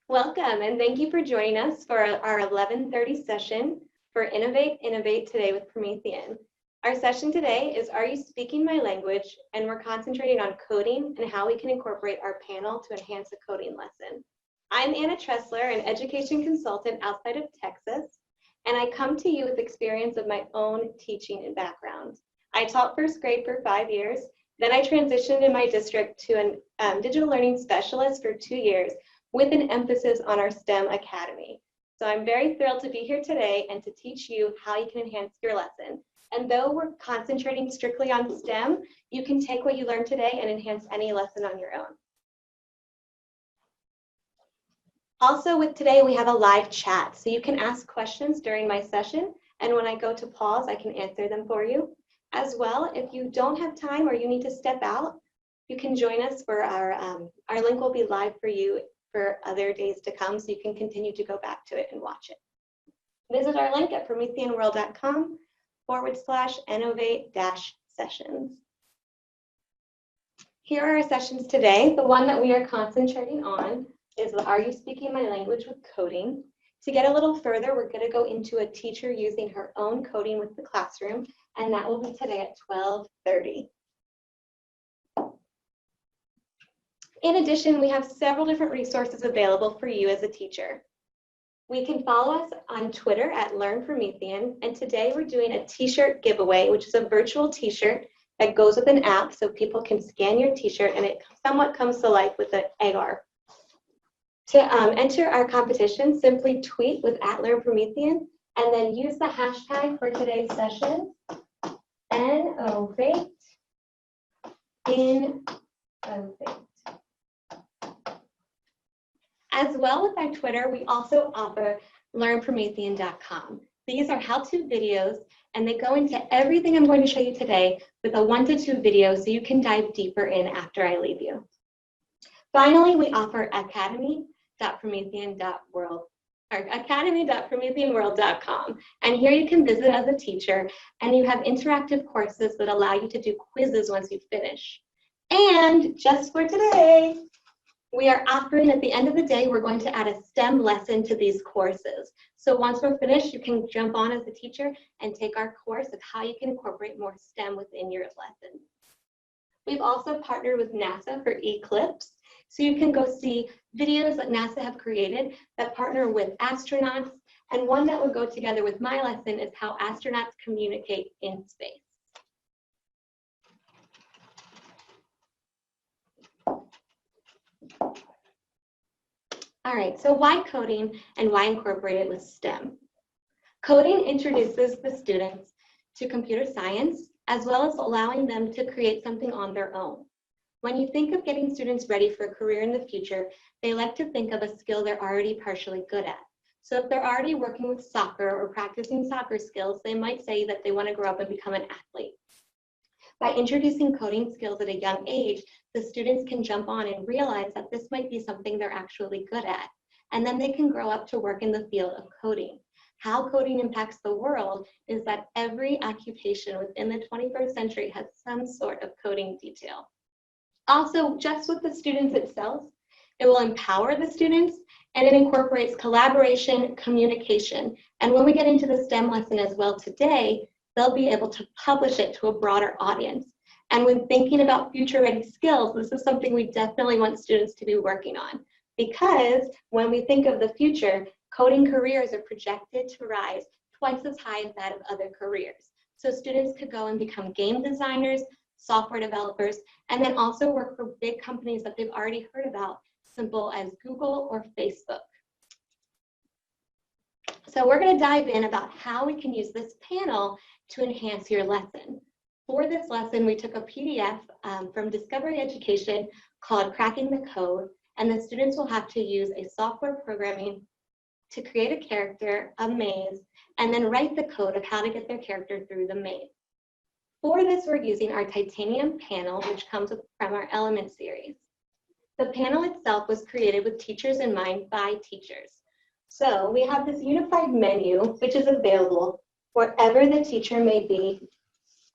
Welcome, and thank you for joining us for our 11:30 session for Innovate today with Promethean. Our session today is Are You Speaking My Language? And we're concentrating on coding and how we can incorporate our panel to enhance a coding lesson. I'm Anna Tressler, an education consultant outside of Texas, and I come to you with experience of my own teaching and background. I taught first grade for 5 years, then I transitioned in my district to a digital learning specialist for 2 years, with an emphasis on our STEM Academy. So I'm very thrilled to be here today and to teach you how you can enhance your lesson. And though we're concentrating strictly on STEM, you can take what you learned today and enhance any lesson on your own. Also with today, we have a live chat. So you can ask questions during my session. And when I go to pause, I can answer them for you. As well, if you don't have time or you need to step out, you can join us for our link will be live for you for other days to come, so you can continue to go back to it and watch it. Visit our link at prometheanworld.com/NOV8-sessions. Here are our sessions today. The one that we are concentrating on is the Are You Speaking My Language with Coding. To get a little further, we're going to go into a teacher using her own coding with the classroom, and that will be today at 12:30. In addition, we have several different resources available for you as a teacher. We can follow us on Twitter at LearnPromethean, and today we're doing a t-shirt giveaway, which is a virtual t-shirt that goes with an app so people can scan your t-shirt and it somewhat comes to life with an AR. To enter our competition, simply tweet with @LearnPromethean and then use the hashtag for today's session, NOV8 Innovate. As well with our Twitter, we also offer learnpromethean.com. These are how-to videos, and they go into everything I'm going to show you today with a 1 to 2 videos so you can dive deeper in after I leave you. Finally, we offer academy.prometheanworld.com. And here you can visit as a teacher, and you have interactive courses that allow you to do quizzes once you finish. And just for today, we are offering at the end of the day, we're going to add a STEM lesson to these courses. So once we're finished, you can jump on as a teacher and take our course of how you can incorporate more STEM within your lesson. We've also partnered with NASA for Eclipse. So you can go see videos that NASA have created that partner with astronauts. And one that will go together with my lesson is how astronauts communicate in space. All right, so why coding and why incorporate it with STEM? Coding introduces the students to computer science, as well as allowing them to create something on their own. When you think of getting students ready for a career in the future, they like to think of a skill they're already partially good at. So if they're already working with soccer or practicing soccer skills, they might say that they want to grow up and become an athlete. By introducing coding skills at a young age, the students can jump on and realize that this might be something they're actually good at. And then they can grow up to work in the field of coding. How coding impacts the world is that every occupation within the 21st century has some sort of coding detail. Also, just with the students itself, it will empower the students and it incorporates collaboration, communication. And when we get into the STEM lesson as well today, they'll be able to publish it to a broader audience. And when thinking about future-ready skills, this is something we definitely want students to be working on. Because when we think of the future, coding careers are projected to rise twice as high as that of other careers. So students could go and become game designers, software developers, and then also work for big companies that they've already heard about, simple as Google or Facebook. So we're going to dive in about how we can use this panel to enhance your lesson. For this lesson, we took a PDF from Discovery Education called Cracking the Code, and the students will have to use a software programming to create a character, a maze, and then write the code of how to get their character through the maze. For this, we're using our titanium panel, which comes from our Element series. The panel itself was created with teachers in mind by teachers. So we have this unified menu, which is available wherever the teacher may be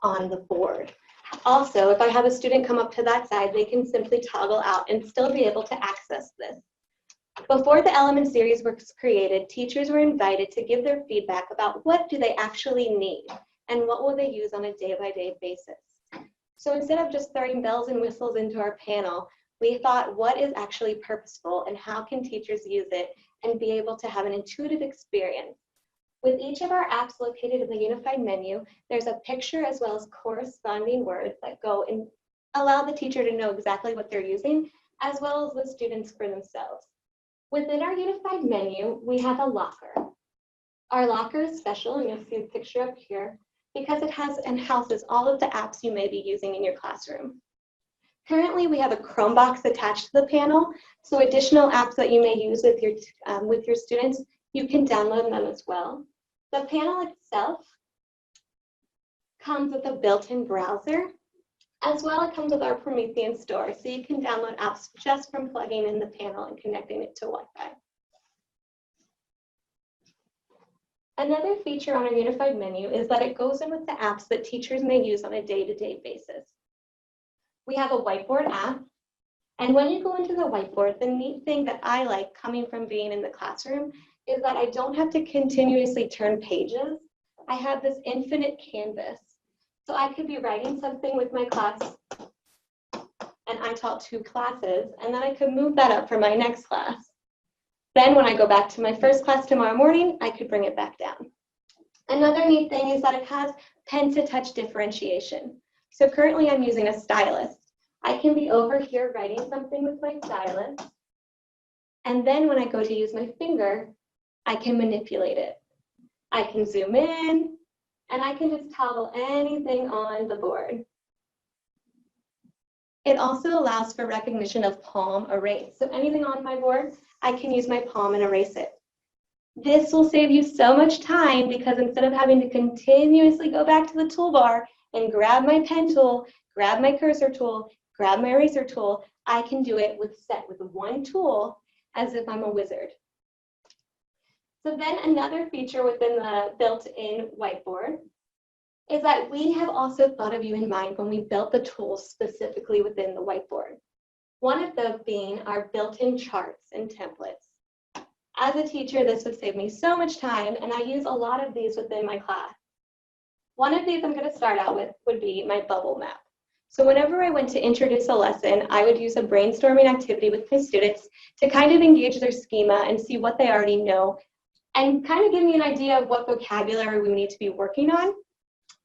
on the board. Also, if I have a student come up to that side, they can simply toggle out and still be able to access this. Before the Element series was created, teachers were invited to give their feedback about what do they actually need and what will they use on a day-by-day basis. So instead of just throwing bells and whistles into our panel, we thought what is actually purposeful and how can teachers use it and be able to have an intuitive experience. With each of our apps located in the unified menu, there's a picture as well as corresponding words that go and allow the teacher to know exactly what they're using, as well as the students for themselves. Within our unified menu, we have a locker. Our locker is special, and you'll see the picture up here, because it has and houses all of the apps you may be using in your classroom. Currently, we have a Chromebox attached to the panel, so additional apps that you may use with your students, you can download them as well. The panel itself comes with a built-in browser, as well as it comes with our Promethean store, so you can download apps just from plugging in the panel and connecting it to Wi-Fi. Another feature on our unified menu is that it goes in with the apps that teachers may use on a day-to-day basis. We have a Whiteboard app, and when you go into the whiteboard, the neat thing that I like coming from being in the classroom is that I don't have to continuously turn pages. I have this infinite canvas. So I could be writing something with my class, and I taught 2 classes, and then I could move that up for my next class. Then when I go back to my first class tomorrow morning, I could bring it back down. Another neat thing is that it has pen to touch differentiation. So currently I'm using a stylus. I can be over here writing something with my stylus, and then when I go to use my finger, I can manipulate it. I can zoom in, and I can just toggle anything on the board. It also allows for recognition of palm erase. So anything on my board, I can use my palm and erase it. This will save you so much time because instead of having to continuously go back to the toolbar and grab my pen tool, grab my cursor tool, grab my eraser tool, I can do it with one tool as if I'm a wizard. So then another feature within the built-in whiteboard is that we have also thought of you in mind when we built the tools specifically within the whiteboard. One of those being our built-in charts and templates. As a teacher, this would save me so much time, and I use a lot of these within my class. One of these I'm going to start out with would be my bubble map. So whenever I went to introduce a lesson, I would use a brainstorming activity with my students to kind of engage their schema and see what they already know and kind of give me an idea of what vocabulary we need to be working on.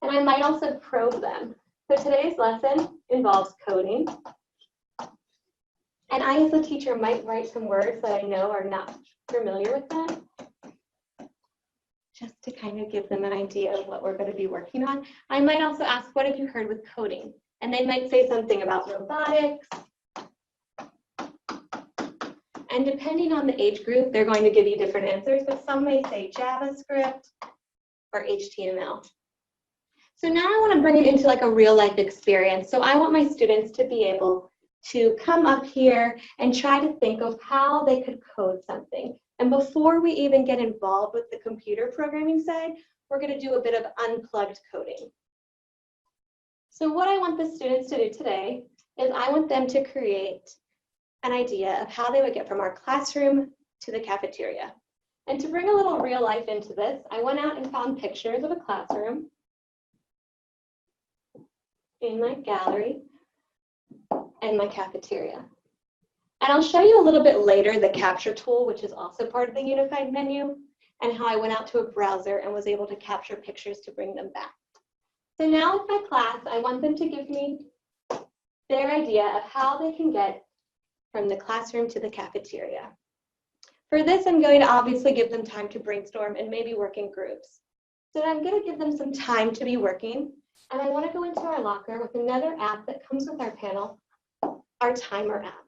And I might also probe them. So today's lesson involves coding. And I, as a teacher, might write some words that I know are not familiar with them, just to kind of give them an idea of what we're going to be working on. I might also ask, what have you heard with coding? And they might say something about robotics. And depending on the age group, they're going to give you different answers, but some may say JavaScript or HTML. So now I want to bring it into like a real life experience. So I want my students to be able to come up here and try to think of how they could code something. And before we even get involved with the computer programming side, we're going to do a bit of unplugged coding. So what I want the students to do today is I want them to create an idea of how they would get from our classroom to the cafeteria. And to bring a little real life into this, I went out and found pictures of a classroom in my gallery and my cafeteria. And I'll show you a little bit later the capture tool, which is also part of the unified menu, and how I went out to a browser and was able to capture pictures to bring them back. So now with my class, I want them to give me their idea of how they can get from the classroom to the cafeteria. For this, I'm going to obviously give them time to brainstorm and maybe work in groups. So I'm going to give them some time to be working, and I want to go into our locker with another app that comes with our panel, our timer app.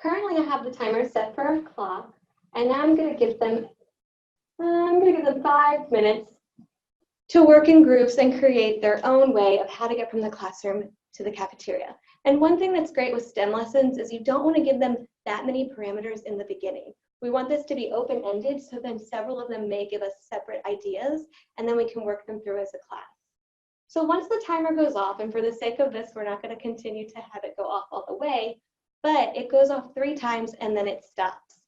Currently, I have the timer set for our clock, and now I'm going to give them 5 minutes to work in groups and create their own way of how to get from the classroom to the cafeteria. And one thing that's great with STEM lessons is you don't want to give them that many parameters in the beginning. We want this to be open-ended, so then several of them may give us separate ideas, and then we can work them through as a class. So once the timer goes off, and for the sake of this, we're not going to continue to have it go off all the way, but it goes off 3 times and then it stops,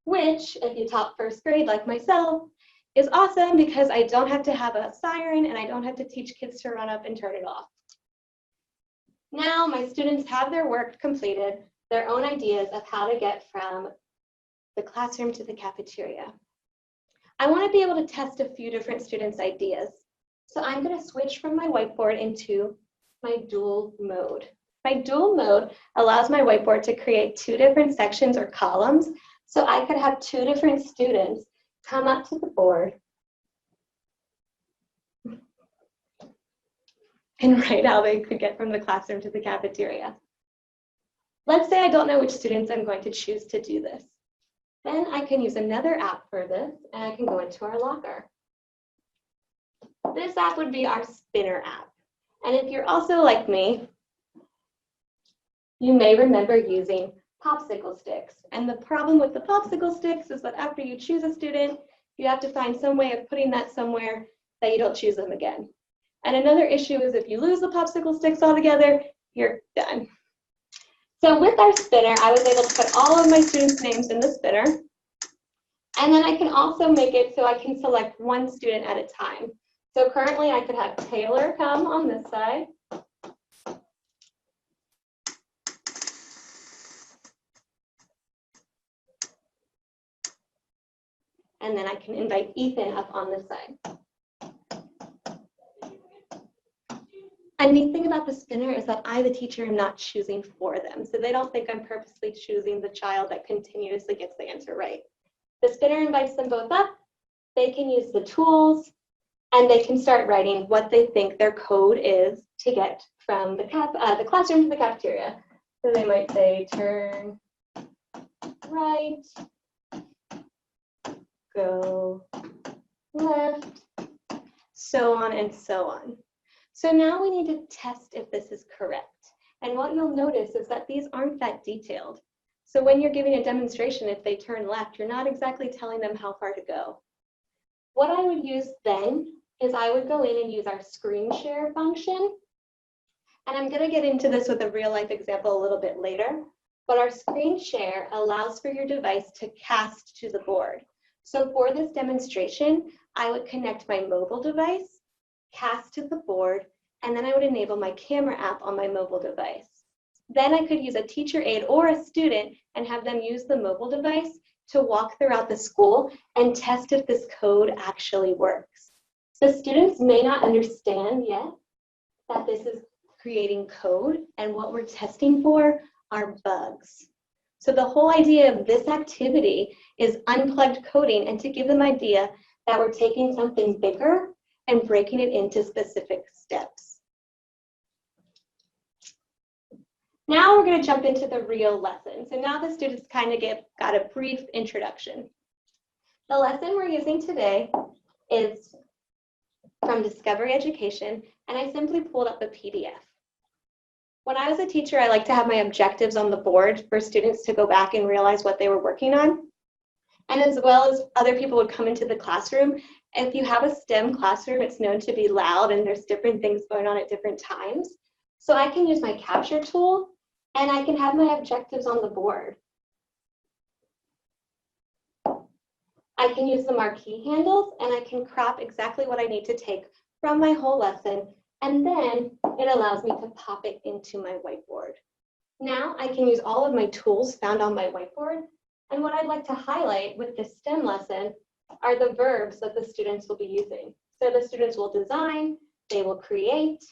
which, if you taught first grade like myself, is awesome because I don't have to have a siren and I don't have to teach kids to run up and turn it off. Now my students have their work completed, their own ideas of how to get from the classroom to the cafeteria. I want to be able to test a few different students' ideas. So I'm going to switch from my whiteboard into my dual mode. My dual mode allows my whiteboard to create 2 different sections or columns. So I could have 2 different students come up to the board and write how they could get from the classroom to the cafeteria. Let's say I don't know which students I'm going to choose to do this. Then I can use another app for this, and I can go into our locker. This app would be our spinner app. And if you're also like me, you may remember using popsicle sticks. And the problem with the popsicle sticks is that after you choose a student, you have to find some way of putting that somewhere that you don't choose them again. And another issue is if you lose the popsicle sticks altogether, you're done. So with our spinner, I was able to put all of my students' names in the spinner. And then I can also make it so I can select 1 student at a time. So currently I could have Taylor come on this side. And then I can invite Ethan up on this side. And the thing about the spinner is that I, the teacher, am not choosing for them. So they don't think I'm purposely choosing the child that continuously gets the answer right. The spinner invites them both up. They can use the tools, and they can start writing what they think their code is to get from the classroom to the cafeteria. So they might say, turn right, go left, so on and so on. So now we need to test if this is correct. And what you'll notice is that these aren't that detailed. So when you're giving a demonstration, if they turn left, you're not exactly telling them how far to go. What I would use then is I would go in and use our screen share function. And I'm going to get into this with a real life example a little bit later. But our screen share allows for your device to cast to the board. So for this demonstration, I would connect my mobile device, cast to the board, and then I would enable my camera app on my mobile device. Then I could use a teacher aide or a student and have them use the mobile device to walk throughout the school and test if this code actually works. The students may not understand yet that this is creating code, and what we're testing for are bugs. So the whole idea of this activity is unplugged coding, and to give them an idea that we're taking something bigger and breaking it into specific steps. Now we're going to jump into the real lesson. So now the students kind of got a brief introduction. The lesson we're using today is from Discovery Education, and I simply pulled up a PDF. When I was a teacher, I like to have my objectives on the board for students to go back and realize what they were working on. And as well as other people would come into the classroom. If you have a STEM classroom, it's known to be loud and there's different things going on at different times. So I can use my capture tool and I can have my objectives on the board. I can use the marquee handles and I can crop exactly what I need to take from my whole lesson, and then it allows me to pop it into my whiteboard. Now I can use all of my tools found on my whiteboard, and what I'd like to highlight with this STEM lesson are the verbs that the students will be using. So the students will design, they will create,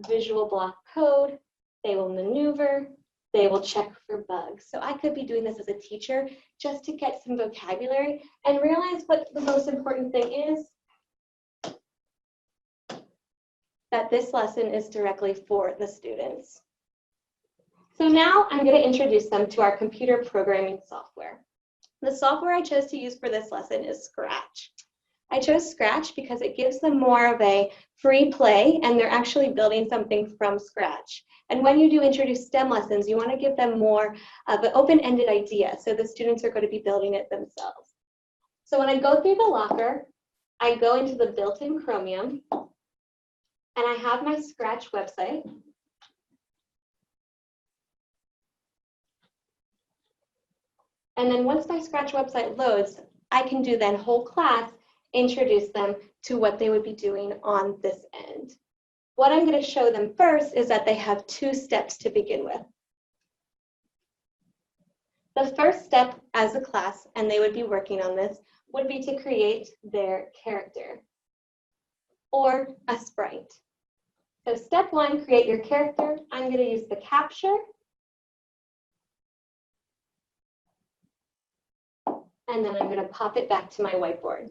visual block code, they will maneuver, they will check for bugs. So I could be doing this as a teacher just to get some vocabulary and realize what the most important thing is, that this lesson is directly for the students. So now I'm going to introduce them to our computer programming software. The software I chose to use for this lesson is Scratch. I chose Scratch because it gives them more of a free play and they're actually building something from scratch. And when you do introduce STEM lessons, you want to give them more of an open-ended idea, so the students are going to be building it themselves. So when I go through the locker, I go into the built-in Chromium, and I have my Scratch website. And then once my Scratch website loads, I can do then whole class, introduce them to what they would be doing on this end. What I'm going to show them first is that they have 2 steps to begin with. The first step as a class, and they would be working on this, would be to create their character or a sprite. So step 1, create your character. I'm going to use the capture. And then I'm going to pop it back to my whiteboard.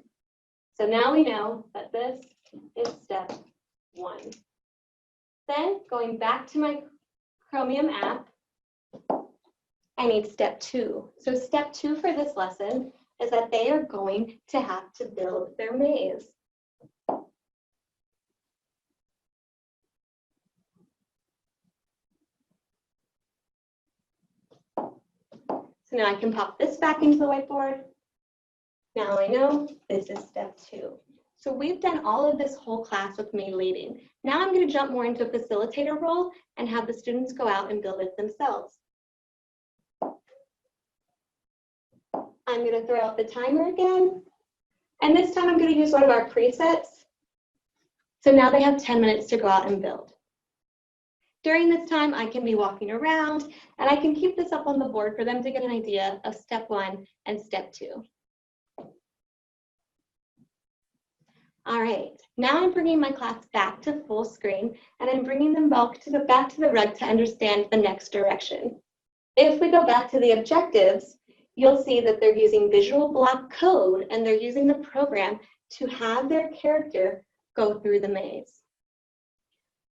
So now we know that this is step 1. Then going back to my Chromium app, I need step 2. So step 2 for this lesson is that they are going to have to build their maze. So now I can pop this back into the whiteboard. Now I know this is step 2. So we've done all of this whole class with me leading. Now I'm going to jump more into a facilitator role and have the students go out and build it themselves. I'm going to throw out the timer again. And this time I'm going to use one of our presets. So now they have 10 minutes to go out and build. During this time, I can be walking around and I can keep this up on the board for them to get an idea of step 1 and step 2. All right, now I'm bringing my class back to full screen and I'm bringing them back to the rug to understand the next direction. If we go back to the objectives, you'll see that they're using visual block code and they're using the program to have their character go through the maze.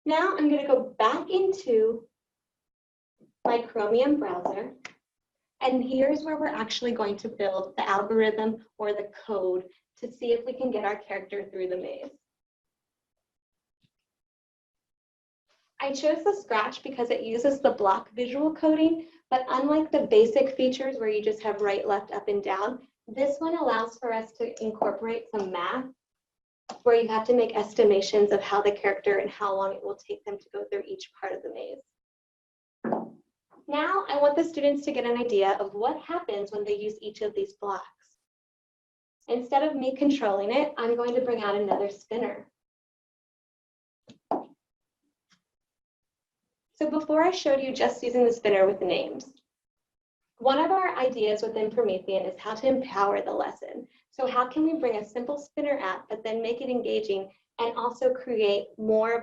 Now I'm going to go back into my Chromium browser, and here's where we're actually going to build the algorithm or the code to see if we can get our character through the maze. I chose the Scratch because it uses the block visual coding, but unlike the basic features where you just have right, left, up, and down, this one allows for us to incorporate some math where you have to make estimations of how the character and how long it will take them to go through each part of the maze. Now I want the students to get an idea of what happens when they use each of these blocks. Instead of me controlling it, I'm going to bring out another spinner. So before I showed you just using the spinner with the names, one of our ideas within Promethean is how to empower the lesson. So how can we bring a simple spinner app, but then make it engaging and also create more of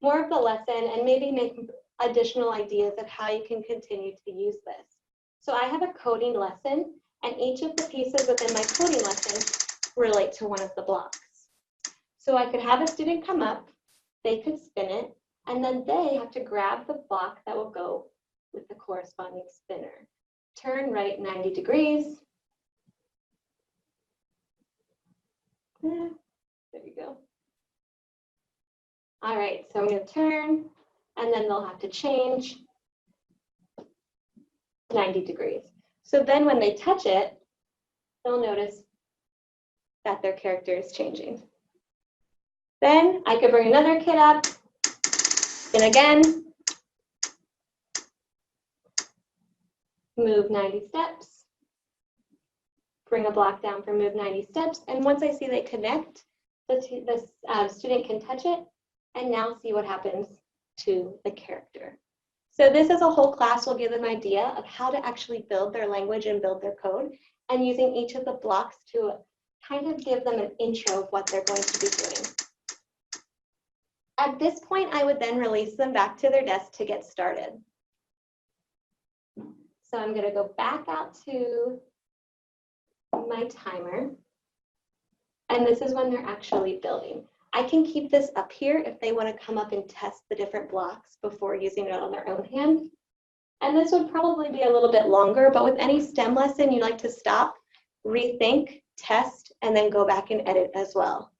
the lesson and maybe make additional ideas of how you can continue to use this. So I have a coding lesson, and each of the pieces within my coding lesson relate to one of the blocks. So I could have a student come up, they could spin it, and then they have to grab the block that will go with the corresponding spinner. Turn right 90 degrees. There you go. All right, so I'm going to turn, and then they'll have to change 90 degrees. So then when they touch it, they'll notice that their character is changing. Then I could bring another kid up, spin again, move 90 steps, bring a block down for move 90 steps, and once I see they connect, the student can touch it and now see what happens to the character. So this as a whole class will give them an idea of how to actually build their language and build their code, and using each of the blocks to kind of give them an intro of what they're going to be doing. At this point, I would then release them back to their desk to get started. So I'm going to go back out to my timer, and this is when they're actually building. I can keep this up here if they want to come up and test the different blocks before using it on their own hand. And this would probably be a little bit longer, but with any STEM lesson, you like to stop, rethink, test, and then go back and edit as well.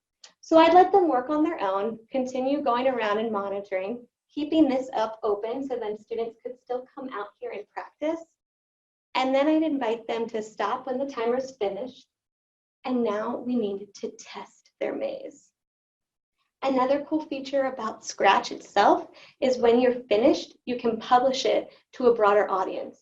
So I'd let them work on their own, continue going around and monitoring, keeping this up open so then students could still come out here and practice. And then I'd invite them to stop when the timer's finished. And now we need to test their maze. Another cool feature about Scratch itself is when you're finished, you can publish it to a broader audience.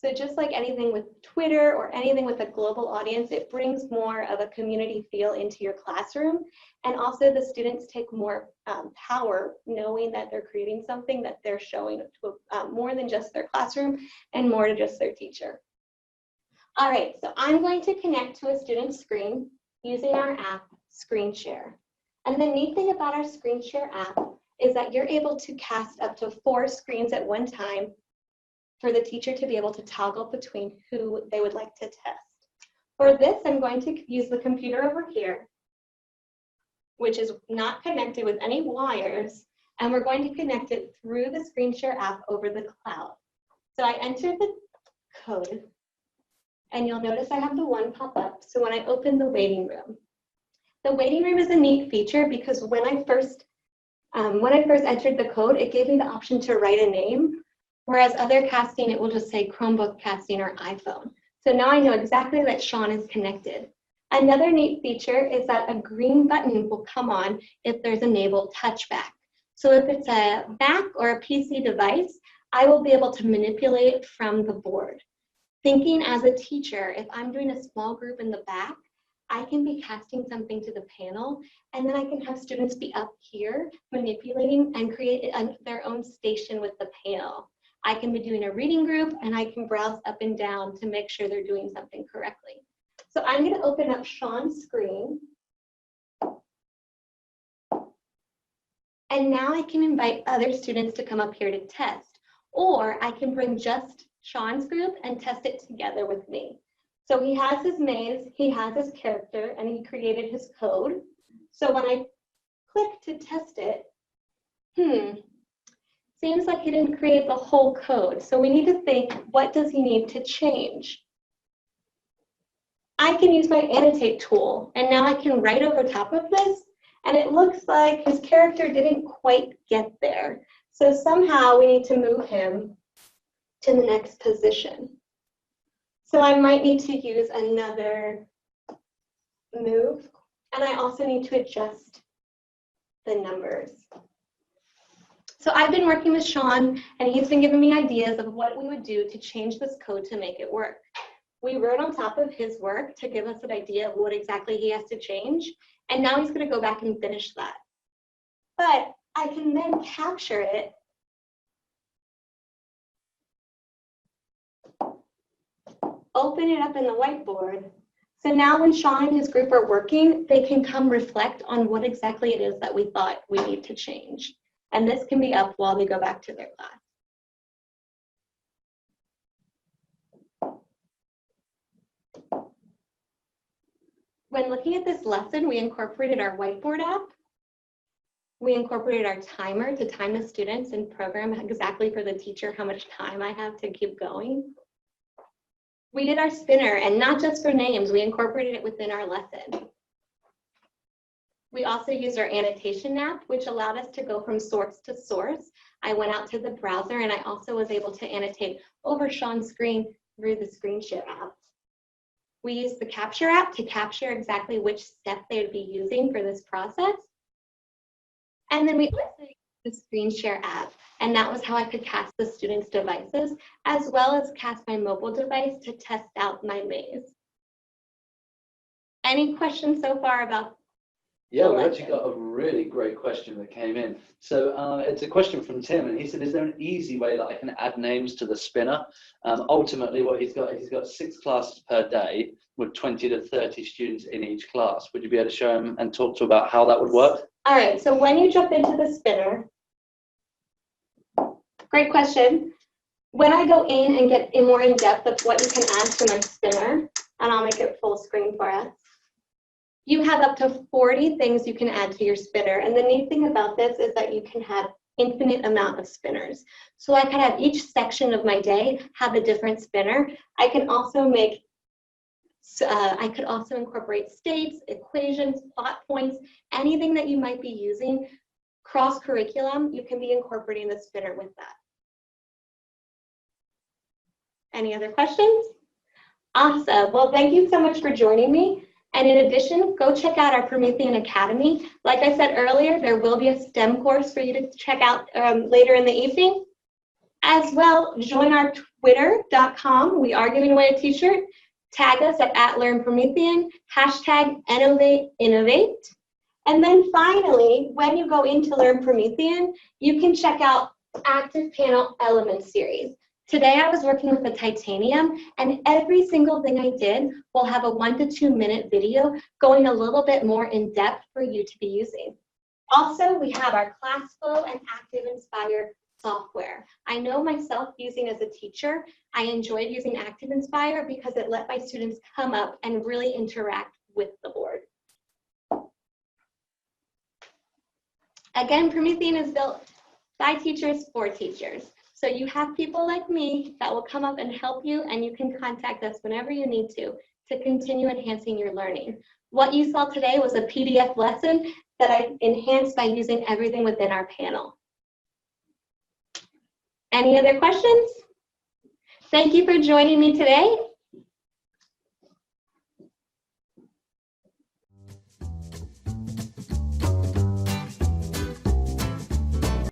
So just like anything with Twitter or anything with a global audience, it brings more of a community feel into your classroom. And also the students take more power knowing that they're creating something that they're showing to more than just their classroom and more to just their teacher. All right, so I'm going to connect to a student's screen using our app, Screen Share. And the neat thing about our Screen Share app is that you're able to cast up to 4 screens at one time for the teacher to be able to toggle between who they would like to test. For this, I'm going to use the computer over here, which is not connected with any wires, and we're going to connect it through the Screen Share app over the cloud. So I entered the code, and you'll notice I have the 1 pop up. So when I open the waiting room is a neat feature because when I first entered the code, it gave me the option to write a name, whereas other casting, it will just say Chromebook casting or iPhone. So now I know exactly that Sean is connected. Another neat feature is that a green button will come on if there's enabled touchback. So if it's a Mac or a PC device, I will be able to manipulate it from the board. Thinking as a teacher, if I'm doing a small group in the back, I can be casting something to the panel, and then I can have students be up here manipulating and create their own station with the panel. I can be doing a reading group, and I can browse up and down to make sure they're doing something correctly. So I'm going to open up Sean's screen. And now I can invite other students to come up here to test, or I can bring just Sean's group and test it together with me. So he has his maze, he has his character, and he created his code. So when I click to test it, seems like he didn't create the whole code. So we need to think, what does he need to change? I can use my annotate tool, and now I can write over top of this, and it looks like his character didn't quite get there. So somehow we need to move him to the next position. So I might need to use another move, and I also need to adjust the numbers. So I've been working with Sean, and he's been giving me ideas of what we would do to change this code to make it work. We wrote on top of his work to give us an idea of what exactly he has to change, and now he's going to go back and finish that. But I can then capture it open it up in the whiteboard. So now when Sean and his group are working, they can come reflect on what exactly it is that we thought we need to change. And this can be up while they go back to their class. When looking at this lesson, we incorporated our Whiteboard app. We incorporated our timer to time the students and program exactly for the teacher how much time I have to keep going. We did our spinner, and not just for names, we incorporated it within our lesson. We also used our annotation app, which allowed us to go from source to source. I went out to the browser, and I also was able to annotate over Sean's screen through the Screen Share app. We used the Capture app to capture exactly which step they would be using for this process. And then we also used the Screen Share app, and that was how I could cast the students' devices, as well as cast my mobile device to test out my maze. Any questions so far about? Yeah, we actually got a really great question that came in. So it's a question from Tim, and he said, is there an easy way that I can add names to the spinner? Ultimately, what he's got 6 classes per day with 20 to 30 students in each class. Would you be able to show him and talk to about how that would work? All right, so when you jump into the spinner, great question. When I go in and get more in depth of what you can add to my spinner, and I'll make it full screen for us, you have up to 40 things you can add to your spinner. And the neat thing about this is that you can have infinite amount of spinners. So I could have each section of my day have a different spinner. I can also make, I could also incorporate states, equations, plot points, anything that you might be using cross curriculum, you can be incorporating the spinner with that. Any other questions? Awesome. Well, thank you so much for joining me. And in addition, go check out our Promethean Academy. Like I said earlier, there will be a STEM course for you to check out later in the evening. As well, join our Twitter.com. We are giving away a t-shirt. Tag us at @LearnPromethean, hashtag NOV8. And then finally, when you go into Learn Promethean, you can check out Active Panel Element Series. Today I was working with the titanium, and every single thing I did will have a 1 to 2 minute video going a little bit more in depth for you to be using. Also, we have our ClassFlow and Active Inspire software. I know myself using as a teacher, I enjoyed using Active Inspire because it let my students come up and really interact with the board. Again, Promethean is built by teachers for teachers. So you have people like me that will come up and help you, and you can contact us whenever you need to continue enhancing your learning. What you saw today was a PDF lesson that I enhanced by using everything within our panel. Any other questions? Thank you for joining me today.